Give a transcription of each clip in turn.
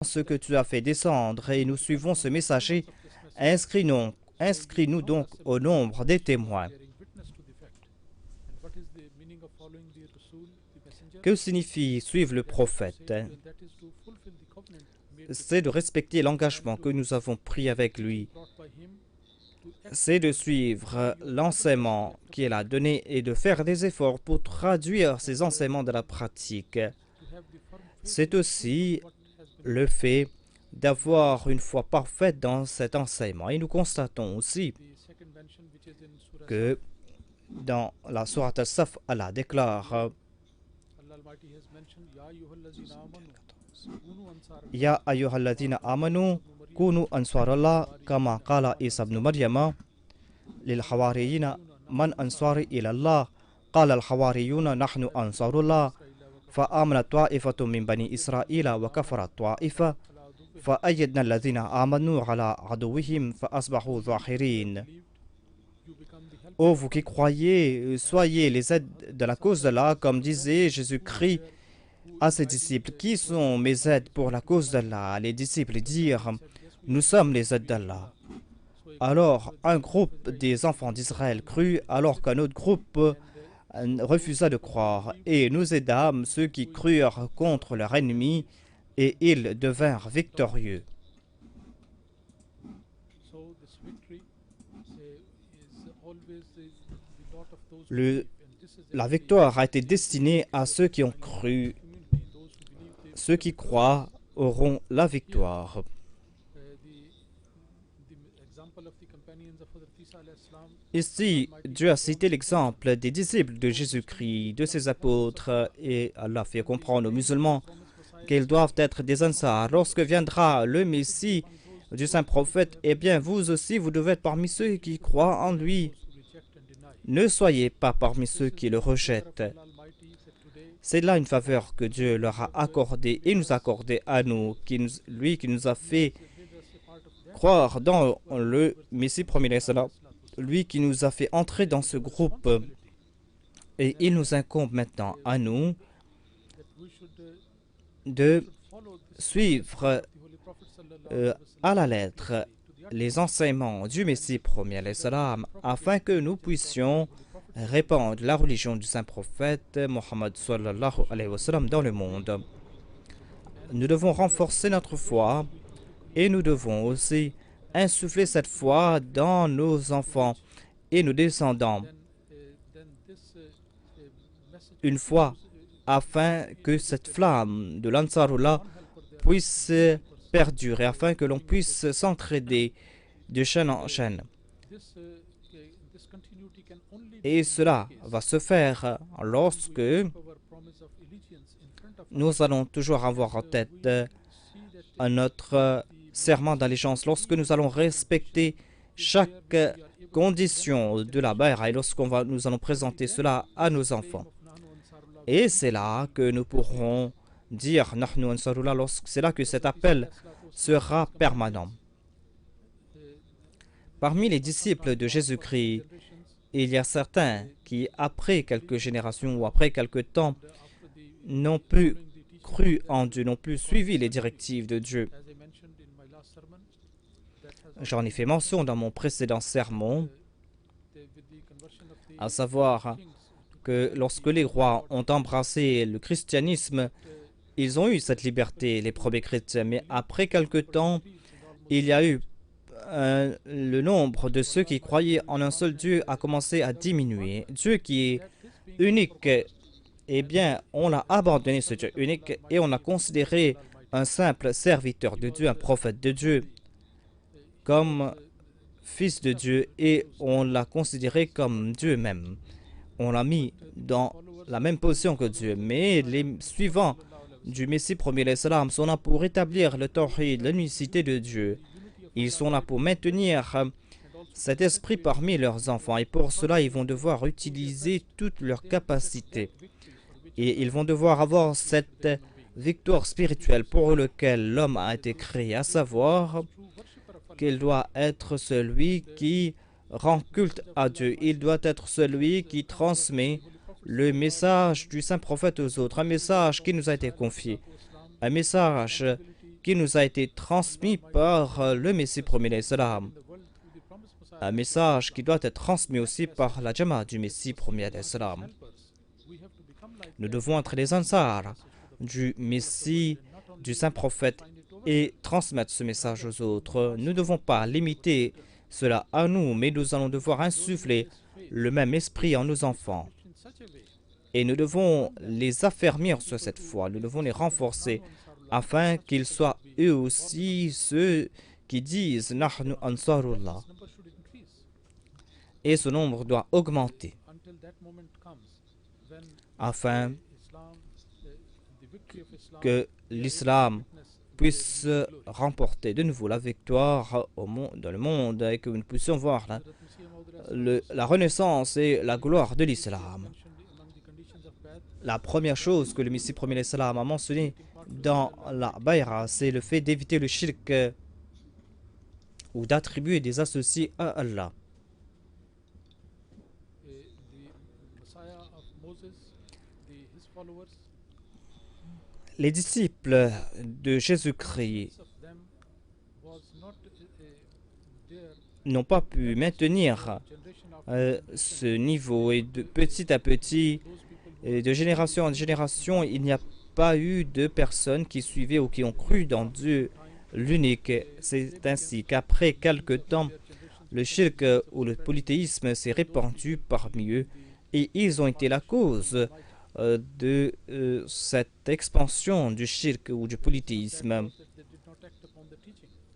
ce que tu as fait descendre et nous suivons ce messager. Inscris-nous donc au nombre des témoins. Que signifie suivre le prophète? C'est de respecter l'engagement que nous avons pris avec lui. C'est de suivre l'enseignement qu'il a donné et de faire des efforts pour traduire ces enseignements de la pratique. C'est aussi le fait d'avoir une foi parfaite dans cet enseignement. Et nous constatons aussi que dans la sourate Al-Saf, Allah déclare Ya ayyuhalladhina amanu kunu ansarallah kama qala Isa ibn Maryama lil hawariyina man ansari ila Allah qala al hawariyuna nahnu ansarullah fa amana ta'ifatu min bani Israila wa kafara ta'ifa fa ayyadna alladhina amanu ala aduwwihim fa asbahu zahirin. Ô vous qui croyez, soyez les aides de la cause d'Allah, comme disait Jésus-Christ à ses disciples. Qui sont mes aides pour la cause d'Allah? Les disciples dirent, nous sommes les aides d'Allah. Alors un groupe des enfants d'Israël crut, alors qu'un autre groupe refusa de croire. Et nous aidâmes ceux qui crurent contre leur ennemi, et ils devinrent victorieux. La victoire a été destinée à ceux qui ont cru. Ceux qui croient auront la victoire. Ici, Dieu a cité l'exemple des disciples de Jésus-Christ, de ses apôtres, et Allah fait comprendre aux musulmans qu'ils doivent être des ansars. Lorsque viendra le Messie du saint prophète, eh bien vous aussi, vous devez être parmi ceux qui croient en lui. Ne soyez pas parmi ceux qui le rejettent. C'est là une faveur que Dieu leur a accordée et nous a accordée à nous, lui qui nous a fait croire dans le Messie premier, lui qui nous a fait entrer dans ce groupe. Et il nous incombe maintenant à nous de suivre à la lettre les enseignements du Messie premier afin que nous puissions répandre la religion du saint prophète Mohammed sallallahu alayhi wa sallam dans le monde. Nous devons renforcer notre foi et nous devons aussi insuffler cette foi dans nos enfants et nos descendants. Une foi afin que cette flamme de l'Ansarullah puisse perdurer, afin que l'on puisse s'entraider de chaîne en chaîne. Et cela va se faire lorsque nous allons toujours avoir en tête notre serment d'allégeance, lorsque nous allons respecter chaque condition de la bay'a et nous allons présenter cela à nos enfants. Et c'est là que nous pourrons dire Nahnu Ansarullah, c'est là que cet appel sera permanent. Parmi les disciples de Jésus-Christ, il y a certains qui, après quelques générations ou après quelques temps, n'ont plus cru en Dieu, n'ont plus suivi les directives de Dieu. J'en ai fait mention dans mon précédent sermon, à savoir que lorsque les rois ont embrassé le christianisme, ils ont eu cette liberté, les premiers chrétiens, mais après quelque temps, il y a eu le nombre de ceux qui croyaient en un seul Dieu a commencé à diminuer. Dieu qui est unique, eh bien, on a abandonné ce Dieu unique et on a considéré un simple serviteur de Dieu, un prophète de Dieu, comme fils de Dieu et on l'a considéré comme Dieu même. On l'a mis dans la même position que Dieu. Mais les suivants du Messie premier sont là pour rétablir le tawhid, l'unicité de Dieu. Ils sont là pour maintenir cet esprit parmi leurs enfants. Et pour cela, ils vont devoir utiliser toutes leurs capacités. Et ils vont devoir avoir cette victoire spirituelle pour laquelle l'homme a été créé, à savoir qu'il doit être celui qui rend culte à Dieu. Il doit être celui qui transmet le message du saint prophète aux autres, un message qui nous a été confié, un message qui nous a été transmis par le Messie premier l'Islam. Un message qui doit être transmis aussi par la Jama'a du Messie premier l'Islam. Nous devons être les Ansar du Messie, du Saint Prophète et transmettre ce message aux autres. Nous ne devons pas limiter cela à nous, mais nous allons devoir insuffler le même esprit en nos enfants. Et nous devons les affermir sur cette foi, nous devons les renforcer afin qu'ils soient eux aussi ceux qui disent « Nahnu Ansarullah ». Et ce nombre doit augmenter afin que l'islam puisse remporter de nouveau la victoire dans le monde et que nous puissions voir la renaissance et la gloire de l'islam. La première chose que le Messie premier l'Islam a mentionné dans la Bayra, c'est le fait d'éviter le shirk ou d'attribuer des associés à Allah. Les disciples de Jésus-Christ n'ont pas pu maintenir ce niveau et de petit à petit, de génération en génération, il n'y a pas eu de personnes qui suivaient ou qui ont cru dans Dieu l'unique. C'est ainsi qu'après quelque temps, le shirk ou le polythéisme s'est répandu parmi eux et ils ont été la cause de cette expansion du shirk ou du polythéisme.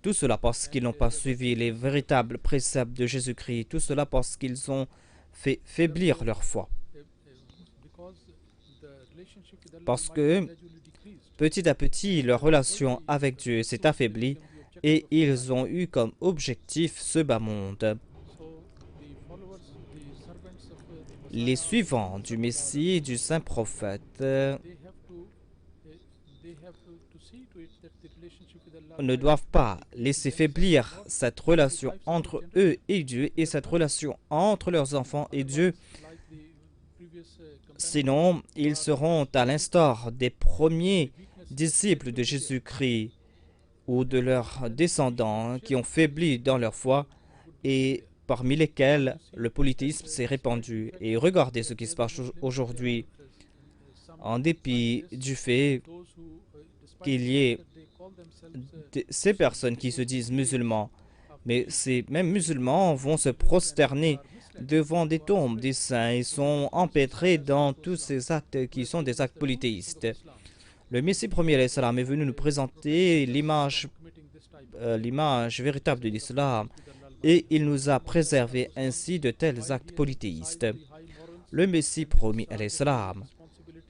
Tout cela parce qu'ils n'ont pas suivi les véritables préceptes de Jésus-Christ. Tout cela parce qu'ils ont fait faiblir leur foi. Parce que petit à petit, leur relation avec Dieu s'est affaiblie et ils ont eu comme objectif ce bas monde. Les suivants du Messie et du Saint Prophète ne doivent pas laisser faiblir cette relation entre eux et Dieu et cette relation entre leurs enfants et Dieu. Sinon, ils seront à l'instar des premiers disciples de Jésus-Christ ou de leurs descendants qui ont faibli dans leur foi et parmi lesquels le polythéisme s'est répandu. Et regardez ce qui se passe aujourd'hui, en dépit du fait qu'il y ait ces personnes qui se disent musulmans, mais ces mêmes musulmans vont se prosterner devant des tombes des saints et sont empêtrés dans tous ces actes qui sont des actes polythéistes. Le Messie premier l'Islam est venu nous présenter l'image véritable de l'islam et il nous a préservé ainsi de tels actes polythéistes. Le Messie promis l'Islam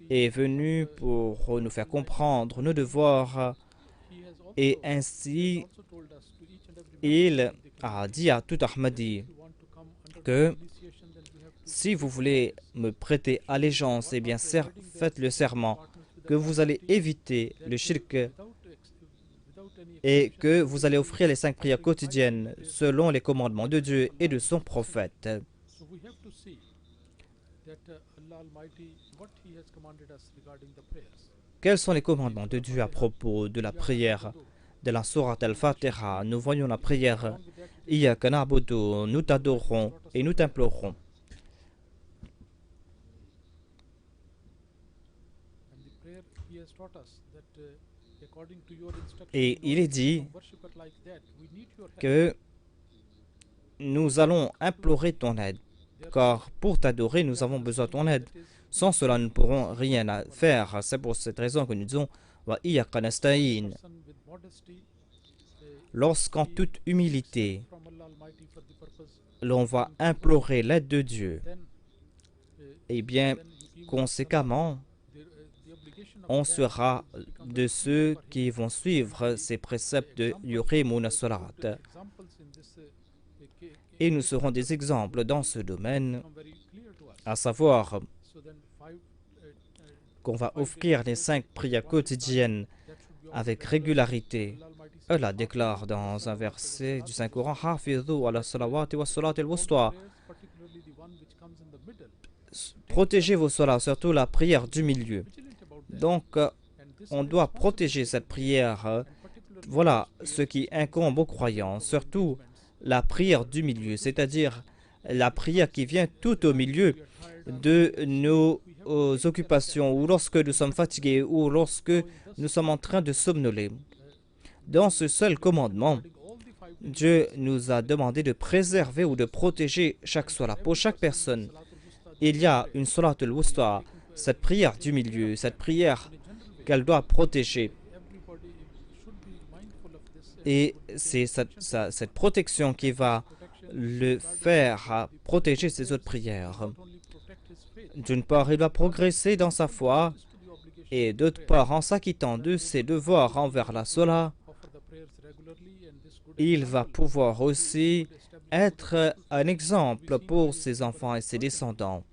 est venu pour nous faire comprendre nos devoirs et ainsi il a dit à tout Ahmadi que si vous voulez me prêter allégeance, eh bien faites le serment que vous allez éviter le shirk et que vous allez offrir les 5 prières quotidiennes selon les commandements de Dieu et de son prophète. Quels sont les commandements de Dieu à propos de la prière de la sourate Al-Fatiha? Nous voyons la prière « Iyyaka na'budu » nous t'adorons et nous t'implorons. Et il est dit que nous allons implorer ton aide, car pour t'adorer, nous avons besoin de ton aide. Sans cela, nous ne pourrons rien faire. C'est pour cette raison que nous disons « Wa iyyaka nasta'in ». Lorsqu'en toute humilité, l'on va implorer l'aide de Dieu, eh bien, conséquemment, on sera de ceux qui vont suivre ces préceptes de Yuqimuna Salat. Et nous serons des exemples dans ce domaine, à savoir qu'on va offrir les 5 prières quotidiennes avec régularité. Allah déclare dans un verset du Saint-Coran « Hafidhu ala salawati wa salat al-wusta » Protégez vos salats, surtout la prière du milieu. Donc, on doit protéger cette prière Voilà ce qui incombe aux croyants, surtout la prière du milieu, c'est-à-dire la prière qui vient tout au milieu de nos occupations, ou lorsque nous sommes fatigués, ou lorsque nous sommes en train de somnoler. Dans ce seul commandement, Dieu nous a demandé de préserver ou de protéger chaque salat. Pour chaque personne, il y a une salat al-wusta, cette prière du milieu, cette prière qu'elle doit protéger. Et c'est cette protection qui va le faire protéger ses autres prières. D'une part, il va progresser dans sa foi, et d'autre part, en s'acquittant de ses devoirs envers la Salah, il va pouvoir aussi être un exemple pour ses enfants et ses descendants.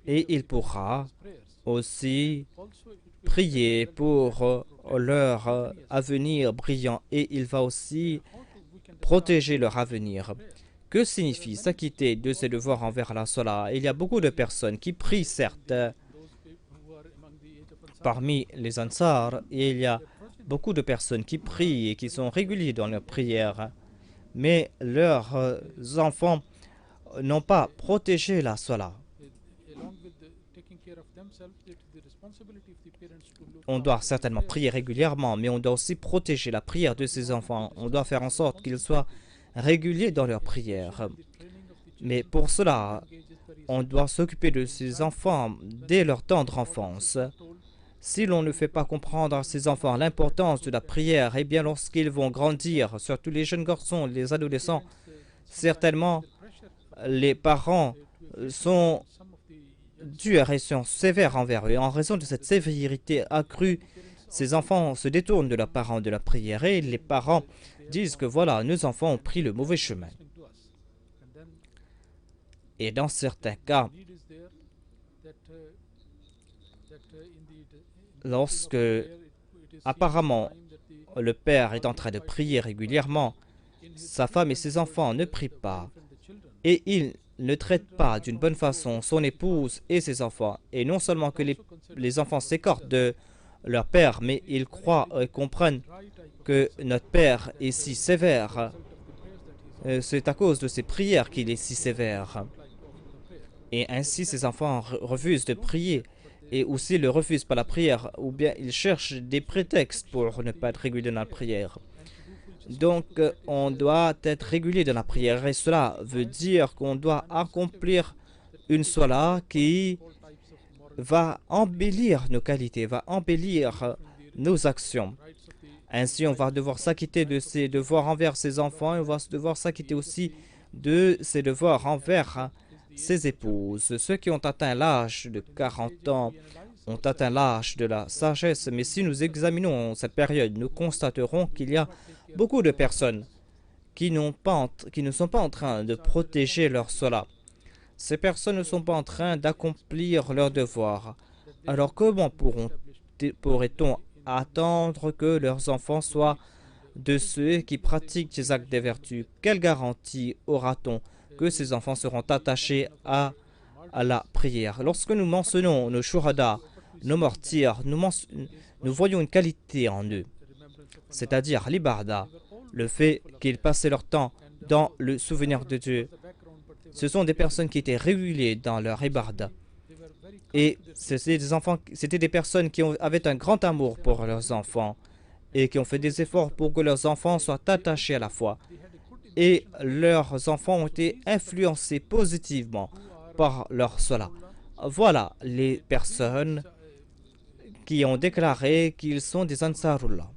Et il pourra aussi prier pour leur avenir brillant, et il va aussi protéger leur avenir. Que signifie s'acquitter de ses devoirs envers la Salah? Il y a beaucoup de personnes qui prient, certes, parmi les Ansar, il y a beaucoup de personnes qui prient et qui sont réguliers dans leurs prières, mais leurs enfants n'ont pas protégé la Salah. On doit certainement prier régulièrement, mais on doit aussi protéger la prière de ses enfants. On doit faire en sorte qu'ils soient réguliers dans leurs prières. Mais pour cela, on doit s'occuper de ses enfants dès leur tendre enfance. Si l'on ne fait pas comprendre à ses enfants l'importance de la prière, eh bien lorsqu'ils vont grandir, surtout les jeunes garçons, les adolescents, certainement les parents sont durs et sont sévères envers eux. En raison de cette sévérité accrue, ces enfants se détournent de leurs parents de la prière, et les parents disent que voilà, nos enfants ont pris le mauvais chemin. Et dans certains cas, lorsque apparemment le père est en train de prier régulièrement, sa femme et ses enfants ne prient pas, et il ne traite pas d'une bonne façon son épouse et ses enfants. Et non seulement que les enfants s'écartent de leur père, mais ils croient et comprennent que notre père est si sévère. C'est à cause de ses prières qu'il est si sévère. Et ainsi, ces enfants refusent de prier. Et aussi, ils ne refusent pas la prière, ou bien ils cherchent des prétextes pour ne pas être réguliers dans la prière. Donc, on doit être régulier dans la prière, et cela veut dire qu'on doit accomplir une salat qui va embellir nos qualités, va embellir nos actions. Ainsi, on va devoir s'acquitter de ses devoirs envers ses enfants, et on va devoir s'acquitter aussi de ses devoirs envers ses épouses. Ceux qui ont atteint l'âge de 40 ans ont atteint l'âge de la sagesse, mais si nous examinons cette période, nous constaterons qu'il y a beaucoup de personnes qui ne sont pas en train de protéger leur salat. Ces personnes ne sont pas en train d'accomplir leurs devoirs. Alors comment pourrait-on attendre que leurs enfants soient de ceux qui pratiquent ces actes de vertu? Quelle garantie aura-t-on que ces enfants seront attachés à la prière? Lorsque nous mentionnons nos shuhada, nos martyrs, nous voyons une qualité en eux, c'est-à-dire l'ibarda, le fait qu'ils passaient leur temps dans le souvenir de Dieu. Ce sont des personnes qui étaient réguliers dans leur ibarda. Et c'était des personnes qui avaient un grand amour pour leurs enfants et qui ont fait des efforts pour que leurs enfants soient attachés à la foi. Et leurs enfants ont été influencés positivement par leur salat. Voilà les personnes qui ont déclaré qu'ils sont des Ansarullah.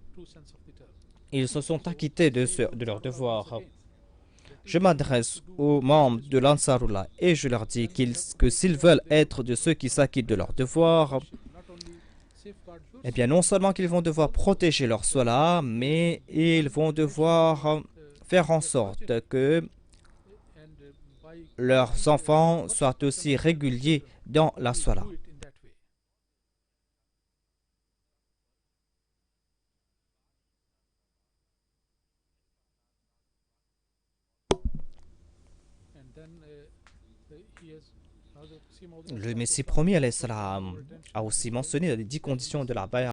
Ils se sont acquittés de leurs devoirs. Je m'adresse aux membres de l'Ansarullah et je leur dis que s'ils veulent être de ceux qui s'acquittent de leurs devoirs, eh bien non seulement qu'ils vont devoir protéger leur salat, mais ils vont devoir faire en sorte que leurs enfants soient aussi réguliers dans la salat. Le Messie promis alayhi salam a aussi mentionné les 10 conditions de la bay'a.